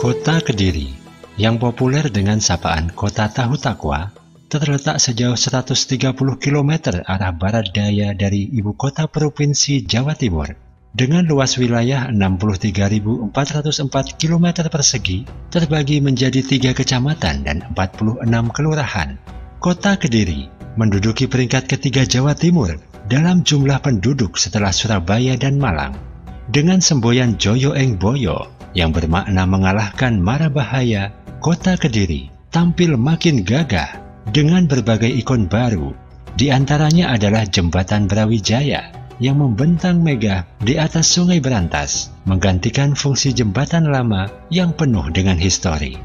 Kota Kediri, yang populer dengan sapaan Kota Tahu Takwa, terletak sejauh 130 km arah barat daya dari ibu kota Provinsi Jawa Timur, dengan luas wilayah 63.404 km persegi, terbagi menjadi 3 kecamatan dan 46 kelurahan. Kota Kediri menduduki peringkat ketiga Jawa Timur dalam jumlah penduduk setelah Surabaya dan Malang, dengan semboyan Joyo Eng Boyo yang bermakna mengalahkan mara bahaya. Kota Kediri tampil makin gagah dengan berbagai ikon baru. Di antaranya adalah Jembatan Brawijaya yang membentang megah di atas Sungai Berantas, menggantikan fungsi jembatan lama yang penuh dengan histori.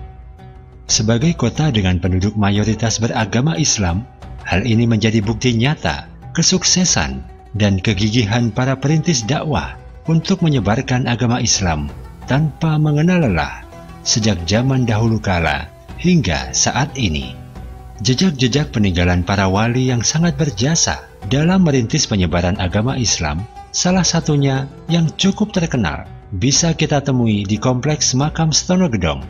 Sebagai kota dengan penduduk mayoritas beragama Islam, hal ini menjadi bukti nyata kesuksesan dan kegigihan para perintis dakwah untuk menyebarkan agama Islam tanpa mengenal lelah sejak zaman dahulu kala hingga saat ini. Jejak-jejak peninggalan para wali yang sangat berjasa dalam merintis penyebaran agama Islam, salah satunya yang cukup terkenal, bisa kita temui di Kompleks Makam Stonogedong.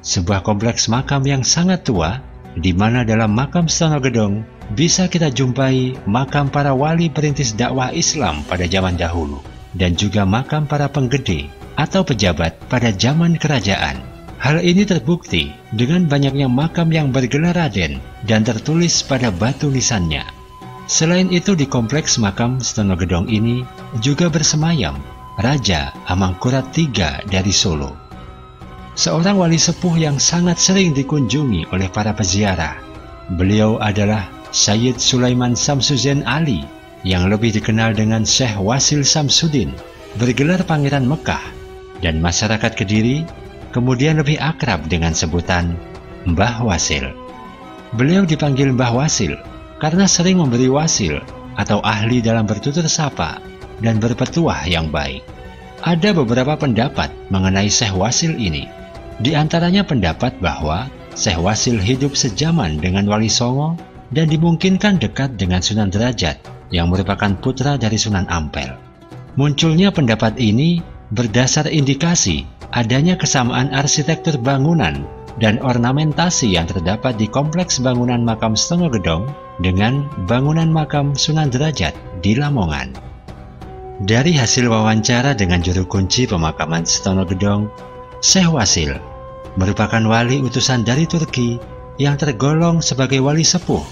Sebuah kompleks makam yang sangat tua, di mana dalam Makam Stonogedong bisa kita jumpai makam para wali perintis dakwah Islam pada zaman dahulu, dan juga makam para penggede atau pejabat pada zaman kerajaan. Hal ini terbukti dengan banyaknya makam yang bergelar Raden dan tertulis pada batu nisannya. Selain itu, di Kompleks Makam Stonogedong ini juga bersemayam Raja Amangkurat III dari Solo, seorang wali sepuh yang sangat sering dikunjungi oleh para peziarah. Beliau adalah Sayyid Sulaiman Samsuddin Ali, yang lebih dikenal dengan Syekh Wasil Samsudin, bergelar Pangeran Mekah, dan masyarakat Kediri kemudian lebih akrab dengan sebutan Mbah Wasil. Beliau dipanggil Mbah Wasil karena sering memberi wasil atau ahli dalam bertutur sapa dan berpetuah yang baik. Ada beberapa pendapat mengenai Syekh Wasil ini. Di antaranya pendapat bahwa Syekh Wasil hidup sejaman dengan Wali Songo dan dimungkinkan dekat dengan Sunan Derajat yang merupakan putra dari Sunan Ampel. Munculnya pendapat ini berdasar indikasi adanya kesamaan arsitektur bangunan dan ornamentasi yang terdapat di kompleks bangunan Makam Stonogedong dengan bangunan Makam Sunan Derajat di Lamongan. Dari hasil wawancara dengan juru kunci pemakaman Stonogedong, Syekh Wasil merupakan wali utusan dari Turki yang tergolong sebagai wali sepuh.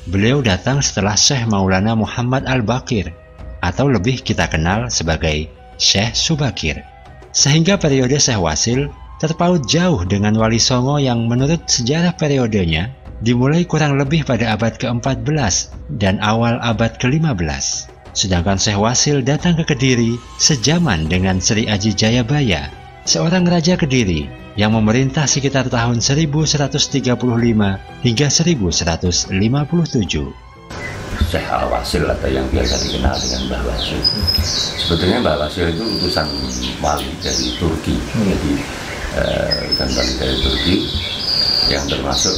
Beliau datang setelah Syekh Maulana Muhammad Al-Bakir, atau lebih kita kenal sebagai Syekh Subakir, sehingga periode Syekh Wasil terpaut jauh dengan Wali Songo yang menurut sejarah periodenya dimulai kurang lebih pada abad ke-14 dan awal abad ke-15. Sedangkan Syekh Wasil datang ke Kediri sejaman dengan Sri Aji Jayabaya, seorang raja Kediri yang memerintah sekitar tahun 1135 hingga 1157. Syekh Al-Wasil atau yang biasa dikenal dengan Mbah Wasil. Sebetulnya Mbah Wasil itu utusan wali dari Turki, jadi utusan wali dari Turki yang termasuk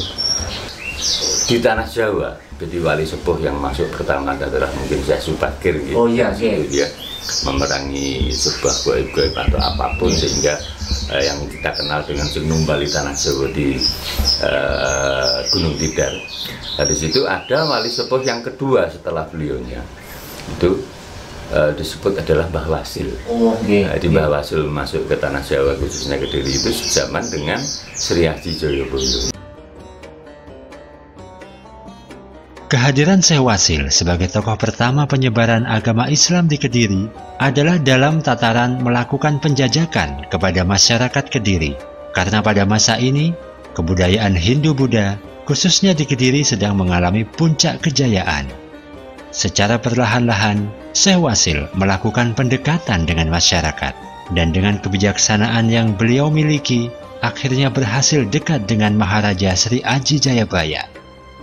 di tanah Jawa. Jadi wali sepuh yang masuk pertama adalah mungkin Syekh Subakir gitu. Oh iya, dia memerangi sebuah goib-goib atau apapun, sehingga yang kita kenal dengan Gunung Bali Tanah Jawa di Gunung Tidar. Dari situ ada wali sepuh yang kedua setelah beliaunya, itu disebut adalah Mbah Wasil. Jadi Mbah Wasil masuk ke Tanah Jawa, khususnya Kediri, itu sejaman dengan Sri Aji Joyoboyo. Kehadiran Syekh Wasil sebagai tokoh pertama penyebaran agama Islam di Kediri adalah dalam tataran melakukan penjajakan kepada masyarakat Kediri, karena pada masa ini kebudayaan Hindu-Buddha khususnya di Kediri sedang mengalami puncak kejayaan. Secara perlahan-lahan, Syekh Wasil melakukan pendekatan dengan masyarakat, dan dengan kebijaksanaan yang beliau miliki, akhirnya berhasil dekat dengan Maharaja Sri Aji Jayabaya.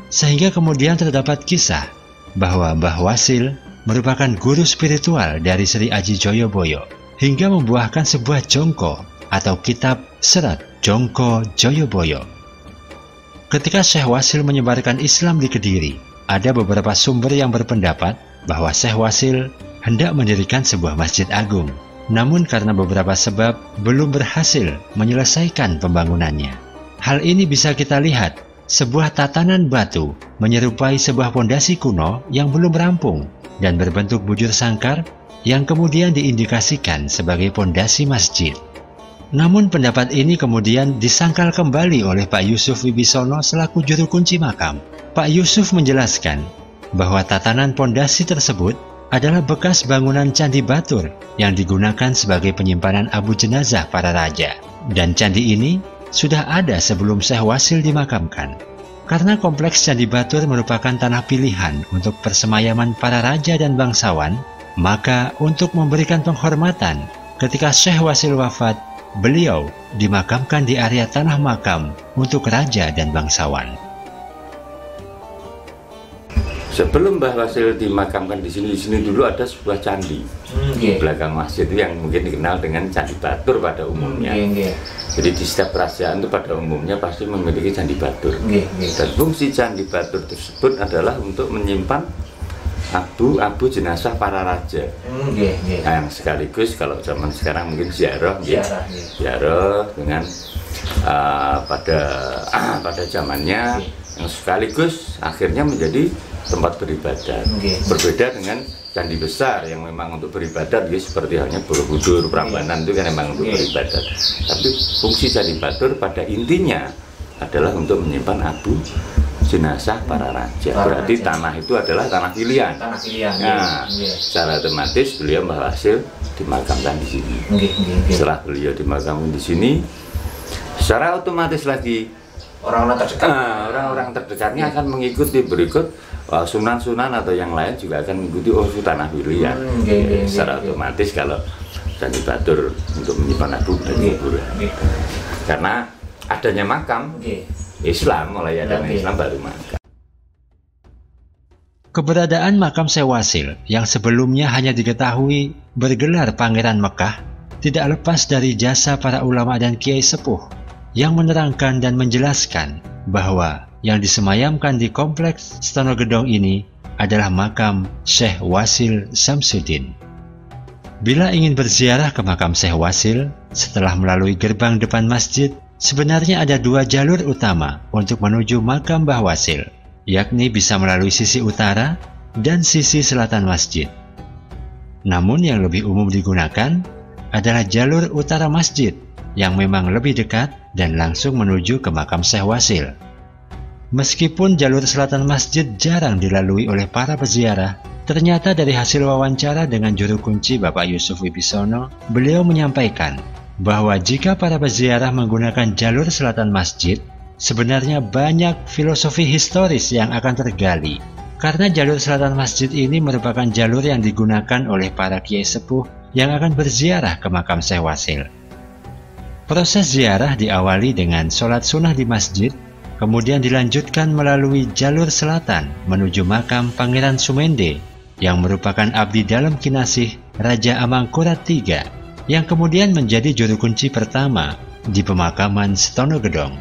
Sehingga kemudian terdapat kisah bahwa Mbah Wasil merupakan guru spiritual dari Sri Aji Joyoboyo, hingga membuahkan sebuah jongko atau kitab serat Jongko Joyoboyo. Ketika Syekh Wasil menyebarkan Islam di Kediri, ada beberapa sumber yang berpendapat bahwa Syekh Wasil hendak mendirikan sebuah masjid agung namun karena beberapa sebab belum berhasil menyelesaikan pembangunannya. Hal ini bisa kita lihat, sebuah tatanan batu menyerupai sebuah pondasi kuno yang belum rampung dan berbentuk bujur sangkar yang kemudian diindikasikan sebagai pondasi masjid. Namun pendapat ini kemudian disangkal kembali oleh Pak Yusuf Wibisono selaku juru kunci makam. Pak Yusuf menjelaskan bahwa tatanan pondasi tersebut adalah bekas bangunan Candi Batur yang digunakan sebagai penyimpanan abu jenazah para raja. Dan candi ini sudah ada sebelum Syekh Wasil dimakamkan. Karena kompleks Candi Batur merupakan tanah pilihan untuk persemayaman para raja dan bangsawan, maka untuk memberikan penghormatan ketika Syekh Wasil wafat, beliau dimakamkan di area tanah makam untuk raja dan bangsawan. Sebelum Mbah Wasil dimakamkan di sini dulu ada sebuah candi di belakang masjid itu yang mungkin dikenal dengan Candi Batur pada umumnya. Jadi di setiap kerajaan itu pada umumnya pasti memiliki Candi Batur. Dan fungsi Candi Batur tersebut adalah untuk menyimpan abu jenazah para raja. Nah, yang sekaligus kalau zaman sekarang mungkin ziarah dengan pada zamannya yang sekaligus akhirnya menjadi tempat beribadah. Berbeda dengan candi besar yang memang untuk beribadah, dia seperti halnya Borobudur, Prambanan itu kan memang untuk beribadah. Tapi fungsi Candi Batur pada intinya adalah untuk menyimpan abu jenazah para raja. Berarti tanah itu adalah tanah pilihan. Nah, secara otomatis beliau Mbah Wasil dimakamkan di sini. Setelah beliau dimakamkan di sini, secara otomatis lagi orang-orang terdekatnya akan mengikuti berikut sunan-sunan atau yang lain juga akan mengikuti itu tanah pilihan. Secara otomatis kalau Candi Batur untuk menyimpan abu karena adanya makam Islam, mulai adanya Islam baru makam. Keberadaan makam Syekh Wasil yang sebelumnya hanya diketahui bergelar Pangeran Mekah tidak lepas dari jasa para ulama dan kiai sepuh yang menerangkan dan menjelaskan bahwa yang disemayamkan di kompleks Stonogedong ini adalah makam Syekh Wasil Samsudin. Bila ingin berziarah ke makam Syekh Wasil setelah melalui gerbang depan masjid, sebenarnya ada dua jalur utama untuk menuju makam Mbah Wasil, yakni bisa melalui sisi utara dan sisi selatan masjid. Namun yang lebih umum digunakan adalah jalur utara masjid yang memang lebih dekat dan langsung menuju ke makam Syekh Wasil. Meskipun jalur selatan masjid jarang dilalui oleh para peziarah, ternyata dari hasil wawancara dengan juru kunci Bapak Yusuf Wibisono, beliau menyampaikan bahwa jika para peziarah menggunakan jalur selatan masjid, sebenarnya banyak filosofi historis yang akan tergali. Karena jalur selatan masjid ini merupakan jalur yang digunakan oleh para kiai sepuh yang akan berziarah ke makam Syekh Wasil. Proses ziarah diawali dengan sholat sunnah di masjid, kemudian dilanjutkan melalui jalur selatan menuju makam Pangeran Sumende yang merupakan abdi dalam kinasih Raja Amangkurat III yang kemudian menjadi juru kunci pertama di pemakaman Stonogedong.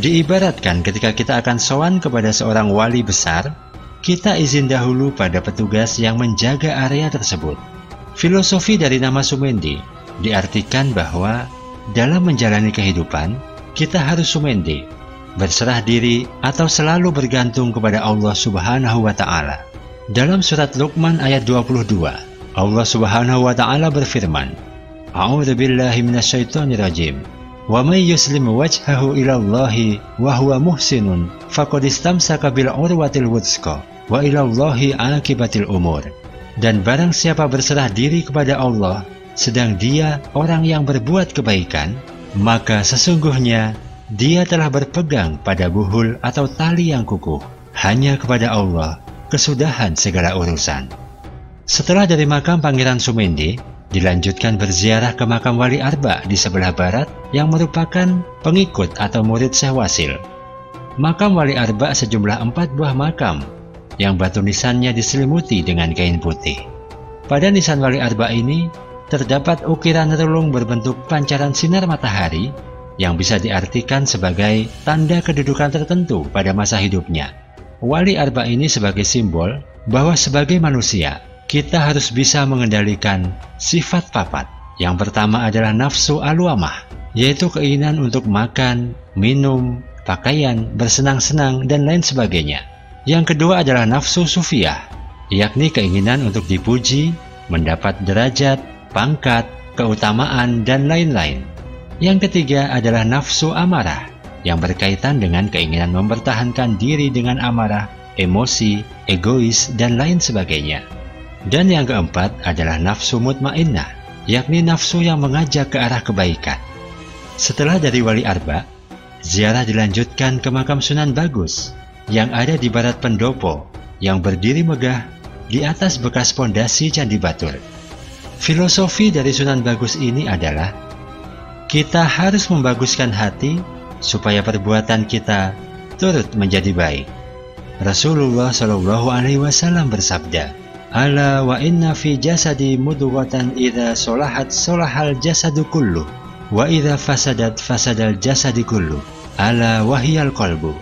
Diibaratkan ketika kita akan sowan kepada seorang wali besar, kita izin dahulu pada petugas yang menjaga area tersebut. Filosofi dari nama Sumende diartikan bahwa dalam menjalani kehidupan, kita harus sumende, berserah diri atau selalu bergantung kepada Allah Subhanahu wa Ta'ala. Dalam surat Luqman ayat 22, Allah Subhanahu wa Ta'ala berfirman, A'udzu billahi minasyaitonir rajim. Wa may yuslim wajhahu ila Allahi wa huwa muhsinun faqad istamsaka bil urwatil wuthqa wa ila Allahi aqibatil umur. Dan barang siapa berserah diri kepada Allah, sedang dia orang yang berbuat kebaikan, maka sesungguhnya dia telah berpegang pada buhul atau tali yang kukuh. Hanya kepada Allah kesudahan segala urusan. Setelah dari makam Pangeran Sumende, dilanjutkan berziarah ke makam Wali Arba di sebelah barat yang merupakan pengikut atau murid Syekh Wasil. Makam Wali Arba sejumlah 4 buah makam yang batu nisannya diselimuti dengan kain putih. Pada nisan Wali Arba ini terdapat ukiran relung berbentuk pancaran sinar matahari yang bisa diartikan sebagai tanda kedudukan tertentu pada masa hidupnya. Wali Arba ini sebagai simbol bahwa sebagai manusia, kita harus bisa mengendalikan sifat papat, Yang pertama adalah nafsu alwamah, yaitu keinginan untuk makan, minum, pakaian, bersenang-senang, dan lain sebagainya. Yang kedua adalah nafsu sufiyah, yakni keinginan untuk dipuji, mendapat derajat, pangkat, keutamaan, dan lain-lain. Yang ketiga adalah nafsu amarah, yang berkaitan dengan keinginan mempertahankan diri dengan amarah, emosi, egois, dan lain sebagainya. Dan yang keempat adalah nafsu mutmainnah, yakni nafsu yang mengajak ke arah kebaikan. Setelah dari Wali Arba, ziarah dilanjutkan ke makam Sunan Bagus yang ada di barat pendopo yang berdiri megah di atas bekas pondasi Candi Batur. Filosofi dari Sunan Bagus ini adalah kita harus membaguskan hati supaya perbuatan kita turut menjadi baik. Rasulullah Shallallahu Alaihi Wasallam bersabda, "Ala wa inna fi jasadi mudghatan idza solahat solahal jasadu kullu wa idza fasadat fasadal jasadi kullu ala wahiyal qalbu."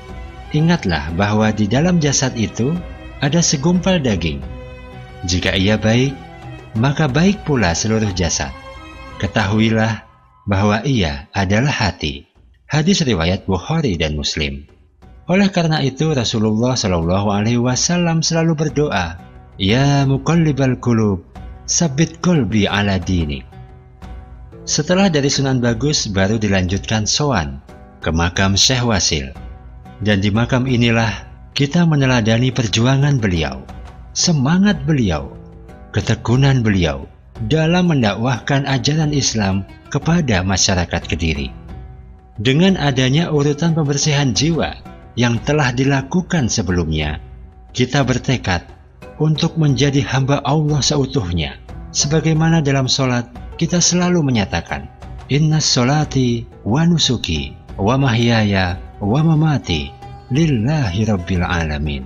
Ingatlah bahwa di dalam jasad itu ada segumpal daging. Jika ia baik, maka baik pula seluruh jasad. Ketahuilah bahwa ia adalah hati. Hadis riwayat Bukhari dan Muslim. Oleh karena itu Rasulullah Shallallahu Alaihi Wasallam selalu berdoa, "Ya muqallibal qulub, tsabbit qalbi ala dinik." Setelah dari Sunan Bagus baru dilanjutkan sowan ke makam Syekh Wasil. Dan di makam inilah kita meneladani perjuangan beliau, semangat beliau, ketekunan beliau dalam mendakwahkan ajaran Islam kepada masyarakat Kediri. Dengan adanya urutan pembersihan jiwa yang telah dilakukan sebelumnya, kita bertekad untuk menjadi hamba Allah seutuhnya. Sebagaimana dalam sholat kita selalu menyatakan, "Inna sholati wa nusuki wa mahyaya wa mamati lillahi rabbil alamin."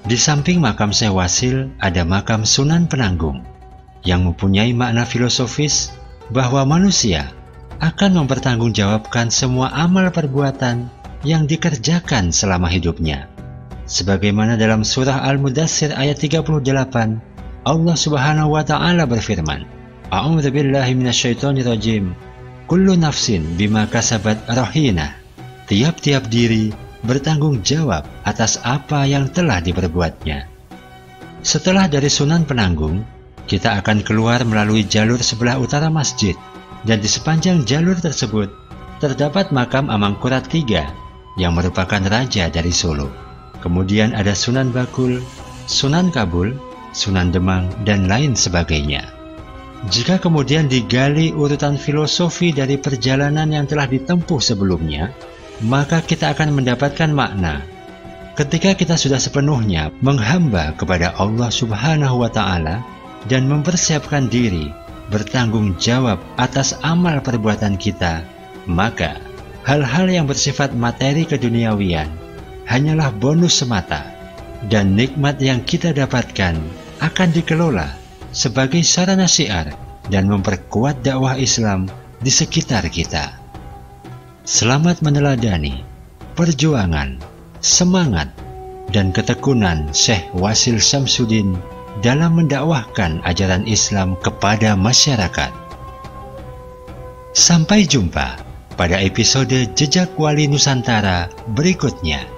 Di samping makam Syekh Wasil ada makam Sunan Penanggung yang mempunyai makna filosofis bahwa manusia akan mempertanggungjawabkan semua amal perbuatan yang dikerjakan selama hidupnya. Sebagaimana dalam surah Al-Mudaththir ayat 38, Allah Subhanahu wa Ta'ala berfirman, "A'udzu billahi minasyaitonir rajim. Kullu nafsin bima kasabat rahina." Tiap-tiap diri bertanggung jawab atas apa yang telah diperbuatnya. Setelah dari Sunan Penanggung, kita akan keluar melalui jalur sebelah utara masjid, dan di sepanjang jalur tersebut terdapat makam Amangkurat III yang merupakan raja dari Solo. Kemudian ada Sunan Bakul, Sunan Kabul, Sunan Demang, dan lain sebagainya. Jika kemudian digali urutan filosofi dari perjalanan yang telah ditempuh sebelumnya, maka kita akan mendapatkan makna ketika kita sudah sepenuhnya menghamba kepada Allah Subhanahu wa Ta'ala dan mempersiapkan diri bertanggung jawab atas amal perbuatan kita, maka hal-hal yang bersifat materi keduniawian hanyalah bonus semata, dan nikmat yang kita dapatkan akan dikelola sebagai sarana syiar dan memperkuat dakwah Islam di sekitar kita. Selamat meneladani perjuangan, semangat, dan ketekunan Syekh Wasil Samsudin dalam mendakwahkan ajaran Islam kepada masyarakat. Sampai jumpa pada episode Jejak Wali Nusantara berikutnya.